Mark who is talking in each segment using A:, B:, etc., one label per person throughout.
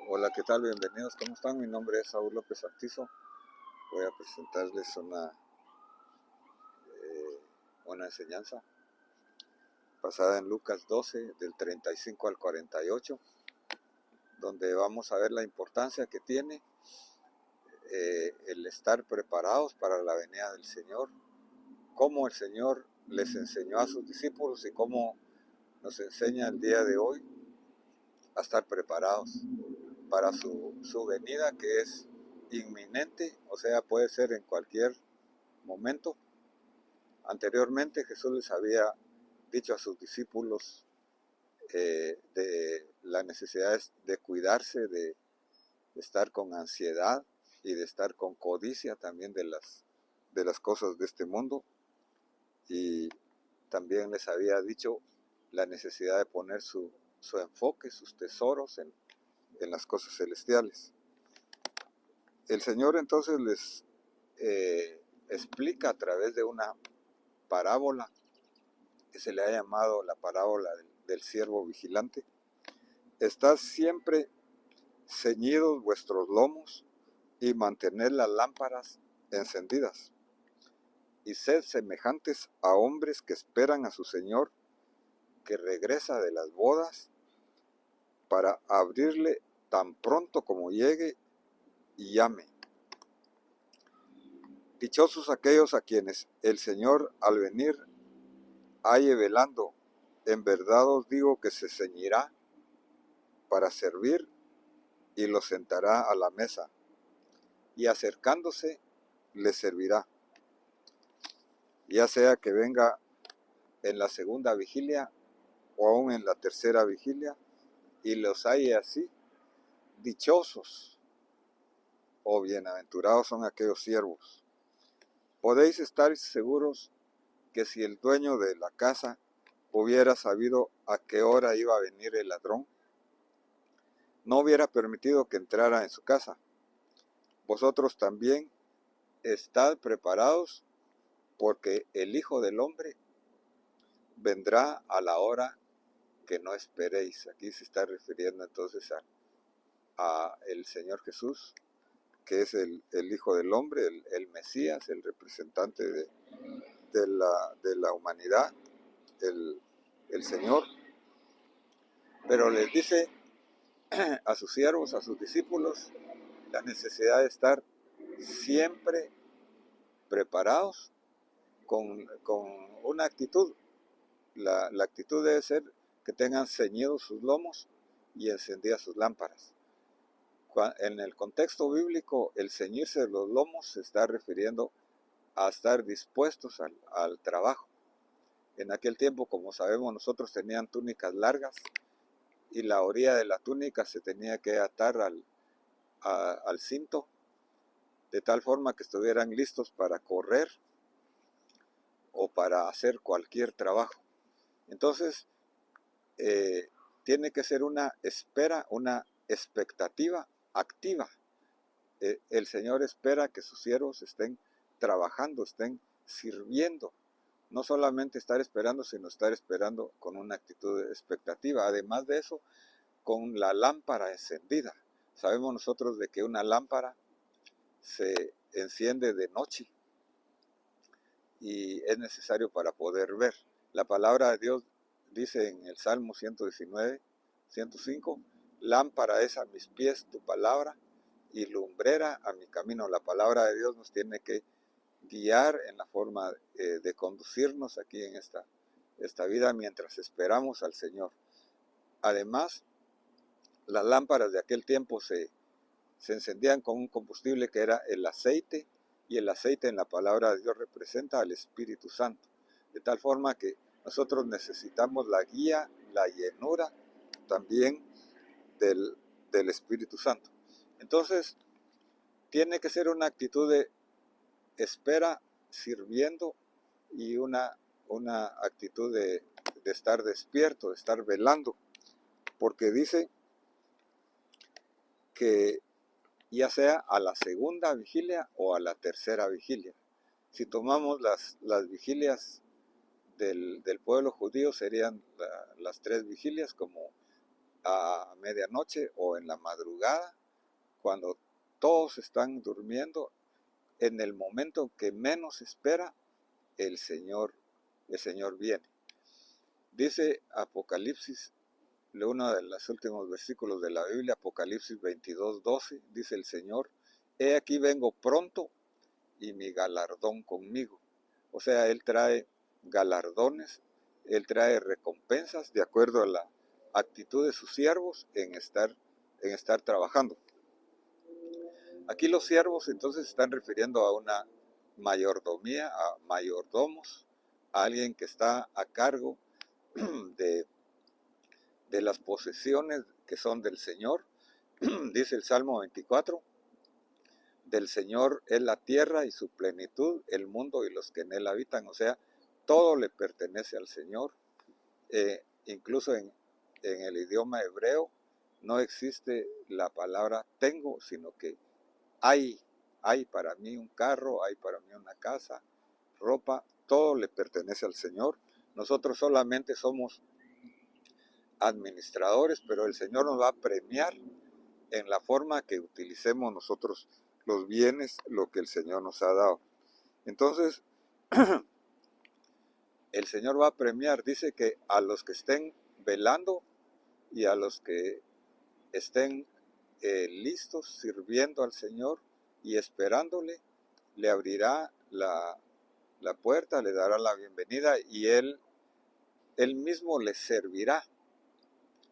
A: Hola, ¿qué tal? Bienvenidos, ¿cómo están? Mi nombre es Saúl López Artizo. Voy a presentarles una enseñanza basada en Lucas 12, del 35 al 48, donde vamos a ver la importancia que tiene el estar preparados para la venida del Señor, cómo el Señor les enseñó a sus discípulos y cómo nos enseña el día de hoy a estar preparados para su venida, que es inminente, o sea, puede ser en cualquier momento. Anteriormente Jesús les había dicho a sus discípulos de la necesidad de cuidarse, de estar con ansiedad y de estar con codicia también de las cosas de este mundo. Y también les había dicho la necesidad de poner su enfoque, sus tesoros en las cosas celestiales. El Señor entonces les explica a través de una parábola que se le ha llamado la parábola del siervo vigilante. Estad siempre ceñidos vuestros lomos y mantened las lámparas encendidas, y sed semejantes a hombres que esperan a su Señor, que regresa de las bodas, para abrirle tan pronto como llegue y llame. Dichosos aquellos a quienes el Señor al venir halle velando. En verdad os digo que se ceñirá para servir y los sentará a la mesa, y acercándose les servirá, ya sea que venga en la segunda vigilia o aún en la tercera vigilia, y los halle así. Dichosos o bienaventurados son aquellos siervos. Podéis estar seguros que si el dueño de la casa hubiera sabido a qué hora iba a venir el ladrón, no hubiera permitido que entrara en su casa. Vosotros también estad preparados, porque el Hijo del Hombre vendrá a la hora que no esperéis. Aquí se está refiriendo entonces a el Señor Jesús, que es el Hijo del Hombre, el Mesías, el representante de la humanidad, el Señor. Pero les dice a sus siervos, a sus discípulos, la necesidad de estar siempre preparados con una actitud. La actitud debe ser que tengan ceñidos sus lomos y encendidas sus lámparas. En el contexto bíblico, el ceñirse los lomos se está refiriendo a estar dispuestos al trabajo. En aquel tiempo, como sabemos nosotros, tenían túnicas largas y la orilla de la túnica se tenía que atar al cinto, de tal forma que estuvieran listos para correr o para hacer cualquier trabajo. Entonces, tiene que ser una espera, una expectativa activa. El Señor espera que sus siervos estén trabajando, estén sirviendo. No solamente estar esperando, sino estar esperando con una actitud de expectativa. Además de eso, con la lámpara encendida. Sabemos nosotros de que una lámpara se enciende de noche y es necesario para poder ver. La palabra de Dios dice en el Salmo 119, 105, lámpara es a mis pies tu palabra y lumbrera a mi camino. La palabra de Dios nos tiene que guiar en la forma de conducirnos aquí en esta vida mientras esperamos al Señor. Además, las lámparas de aquel tiempo se encendían con un combustible que era el aceite, y el aceite en la palabra de Dios representa al Espíritu Santo, de tal forma que nosotros necesitamos la guía, la llenura también del Espíritu Santo. Entonces, tiene que ser una actitud de espera, sirviendo, y una actitud de estar despierto, de estar velando, porque dice que ya sea a la segunda vigilia o a la tercera vigilia. Si tomamos las vigilias del pueblo judío, serían las tres vigilias, como a medianoche o en la madrugada, cuando todos están durmiendo, en el momento que menos espera, el Señor viene. Dice Apocalipsis, uno de los últimos versículos de la Biblia, Apocalipsis 22:12, dice el Señor: he aquí vengo pronto y mi galardón conmigo. O sea, Él trae galardones, Él trae recompensas de acuerdo a la actitud de sus siervos en estar trabajando. Aquí los siervos entonces están refiriendo a una mayordomía, a mayordomos, a alguien que está a cargo de las posesiones que son del Señor. Dice el Salmo 24, del Señor es la tierra y su plenitud, el mundo y los que en él habitan. O sea, todo le pertenece al Señor. Incluso en el idioma hebreo no existe la palabra tengo, sino que hay para mí un carro, hay para mí una casa, ropa, todo le pertenece al Señor. Nosotros solamente somos administradores, pero el Señor nos va a premiar en la forma que utilicemos nosotros los bienes, lo que el Señor nos ha dado. Entonces, el Señor va a premiar, dice que a los que estén velando y a los que estén listos sirviendo al Señor y esperándole, le abrirá la puerta, le dará la bienvenida y Él mismo les servirá.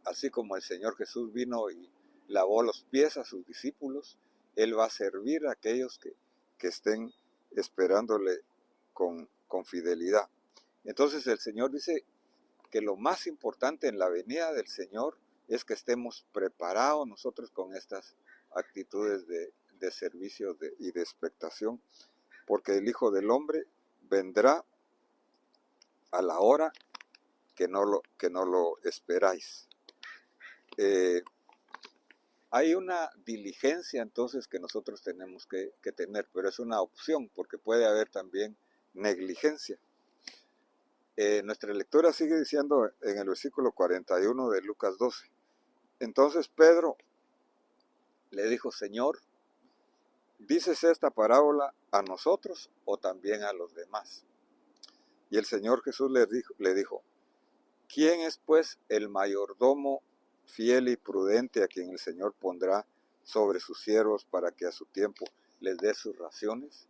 A: Así como el Señor Jesús vino y lavó los pies a sus discípulos, Él va a servir a aquellos que estén esperándole con fidelidad. Entonces el Señor dice que lo más importante en la venida del Señor es que estemos preparados nosotros con estas actitudes de servicio y de expectación, porque el Hijo del Hombre vendrá a la hora que no lo esperáis. Hay una diligencia entonces que nosotros tenemos que tener, pero es una opción porque puede haber también negligencia. Nuestra lectura sigue diciendo en el versículo 41 de Lucas 12. Entonces Pedro le dijo: Señor, ¿dices esta parábola a nosotros o también a los demás? Y el Señor Jesús le dijo: ¿quién es pues el mayordomo fiel y prudente a quien el Señor pondrá sobre sus siervos para que a su tiempo les dé sus raciones?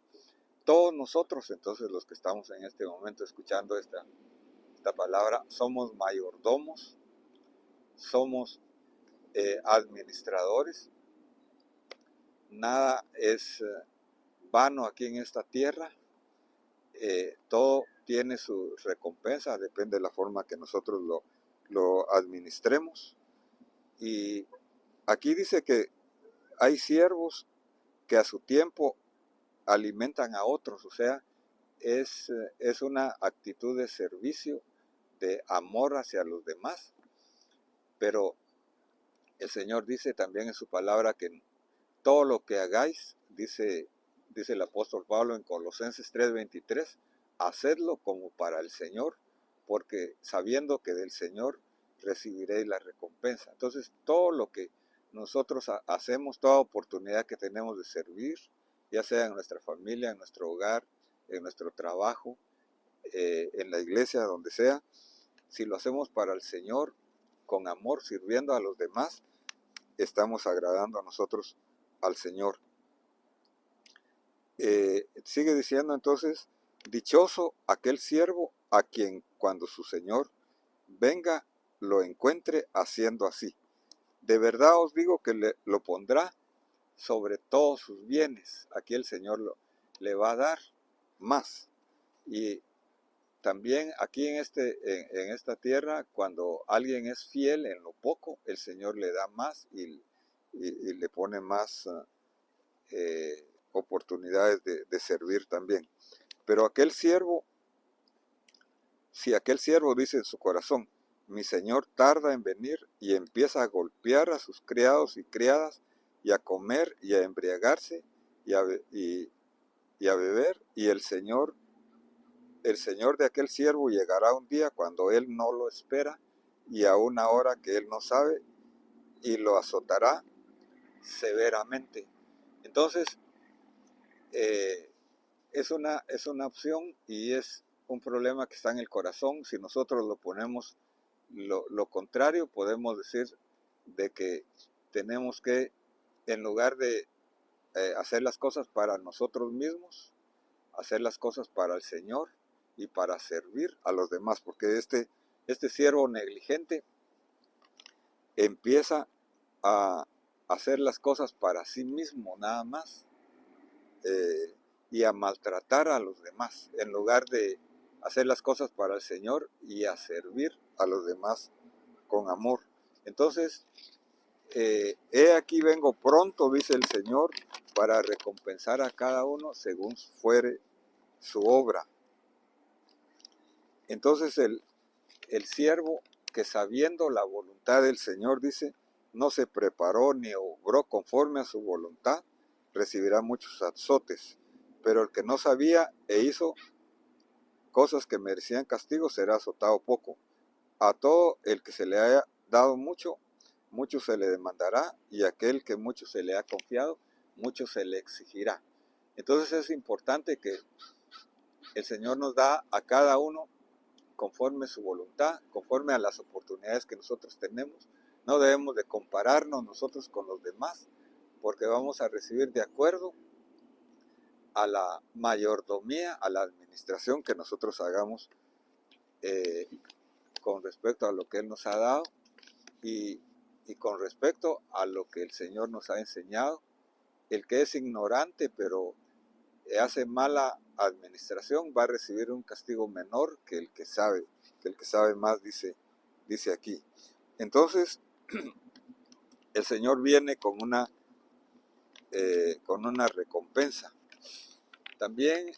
A: Todos nosotros, entonces, los que estamos en este momento escuchando esta palabra, somos mayordomos, somos administradores. Nada es vano aquí en esta tierra. Todo tiene su recompensa, depende de la forma que nosotros lo administremos. Y aquí dice que hay siervos que a su tiempo alimentan a otros, o sea, es una actitud de servicio, de amor hacia los demás. Pero el Señor dice también en su palabra que todo lo que hagáis, dice el apóstol Pablo en Colosenses 3:23, hacedlo como para el Señor, porque sabiendo que del Señor recibiréis la recompensa. Entonces, todo lo que nosotros hacemos, toda oportunidad que tenemos de servir, ya sea en nuestra familia, en nuestro hogar, en nuestro trabajo, en la iglesia, donde sea, si lo hacemos para el Señor, con amor, sirviendo a los demás, estamos agradando a nosotros al Señor. Sigue diciendo entonces: dichoso aquel siervo a quien cuando su Señor venga lo encuentre haciendo así. De verdad os digo que lo pondrá sobre todos sus bienes. Aquí el Señor le va a dar más. Y también aquí en esta tierra, cuando alguien es fiel en lo poco, el Señor le da más y le pone más oportunidades de servir también. Pero si aquel siervo dice en su corazón: mi Señor tarda en venir, y empieza a golpear a sus criados y criadas, y a comer y a embriagarse y a beber, y el Señor de aquel siervo llegará un día cuando él no lo espera y a una hora que él no sabe, y lo azotará severamente. Entonces, es una opción y es un problema que está en el corazón. Si nosotros lo ponemos lo contrario, podemos decir de que tenemos que, en lugar de hacer las cosas para nosotros mismos, hacer las cosas para el Señor y para servir a los demás, porque este siervo negligente empieza a hacer las cosas para sí mismo nada más, y a maltratar a los demás, en lugar de hacer las cosas para el Señor y a servir a los demás con amor. Entonces, he aquí vengo pronto, dice el Señor, para recompensar a cada uno según fuere su obra. Entonces el siervo que, sabiendo la voluntad del Señor, dice, no se preparó ni obró conforme a su voluntad, recibirá muchos azotes. Pero el que no sabía e hizo cosas que merecían castigo será azotado poco. A todo el que se le haya dado mucho, mucho se le demandará, y a aquel que mucho se le ha confiado, mucho se le exigirá. Entonces es importante que el Señor nos da a cada uno conforme su voluntad, conforme a las oportunidades que nosotros tenemos. No debemos de compararnos nosotros con los demás, porque vamos a recibir de acuerdo a la mayordomía, a la administración que nosotros hagamos con respecto a lo que Él nos ha dado y con respecto a lo que el Señor nos ha enseñado. El que es ignorante pero hace mala administración va a recibir un castigo menor que el que sabe más, dice aquí. Entonces, el Señor viene con una recompensa. También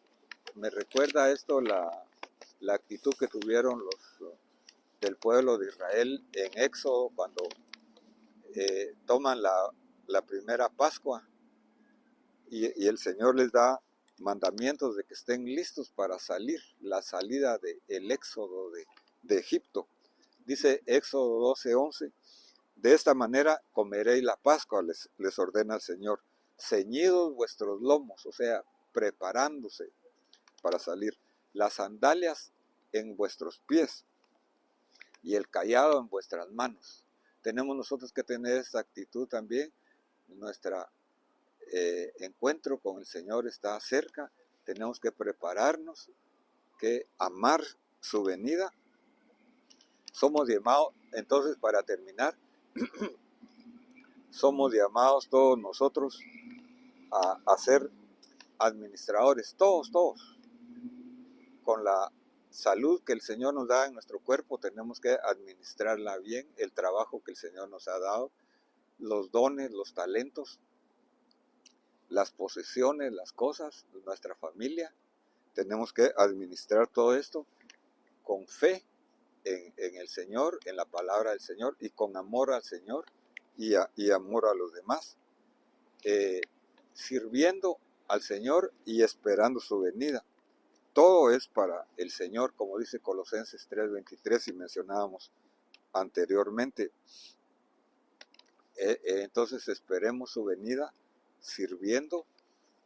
A: me recuerda esto la actitud que tuvieron los del pueblo de Israel en Éxodo cuando toman la primera Pascua y el Señor les da mandamientos de que estén listos para salir, la salida del éxodo de Egipto. Dice Éxodo 12:11, de esta manera comeréis la Pascua, les ordena el Señor, ceñidos vuestros lomos, o sea, preparándose para salir, las sandalias en vuestros pies y el cayado en vuestras manos. Tenemos nosotros que tener esta actitud también. Nuestro encuentro con el Señor está cerca, tenemos que prepararnos, que amar su venida. Somos llamados, entonces, para terminar, somos llamados todos nosotros a ser administradores, todos, con la salud que el Señor nos da en nuestro cuerpo, tenemos que administrarla bien, el trabajo que el Señor nos ha dado, los dones, los talentos, las posesiones, las cosas, nuestra familia. Tenemos que administrar todo esto con fe en el Señor, en la palabra del Señor, y con amor al Señor y amor a los demás, sirviendo al Señor y esperando su venida. Todo es para el Señor, como dice Colosenses 3:23 y mencionábamos anteriormente. Entonces esperemos su venida sirviendo.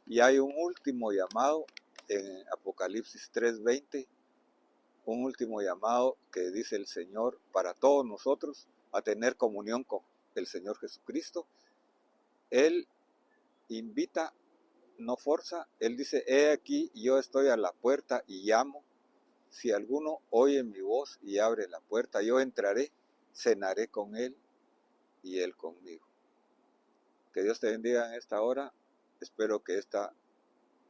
A: Y hay un último llamado en Apocalipsis 3:20, un último llamado que dice el Señor para todos nosotros a tener comunión con el Señor Jesucristo. Él invita, no forza. Él dice, he aquí, yo estoy a la puerta y llamo. Si alguno oye mi voz y abre la puerta, yo entraré, cenaré con él y él conmigo. Que Dios te bendiga en esta hora. Espero que esta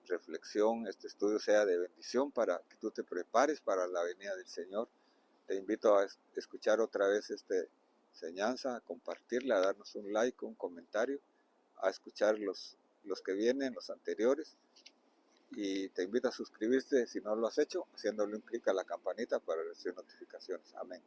A: reflexión, este estudio sea de bendición para que tú te prepares para la venida del Señor. Te invito a escuchar otra vez esta enseñanza, a compartirla, a darnos un like, un comentario, a escuchar los que vienen, los anteriores, y te invito a suscribirte si no lo has hecho, haciéndole un clic a la campanita para recibir notificaciones. Amén.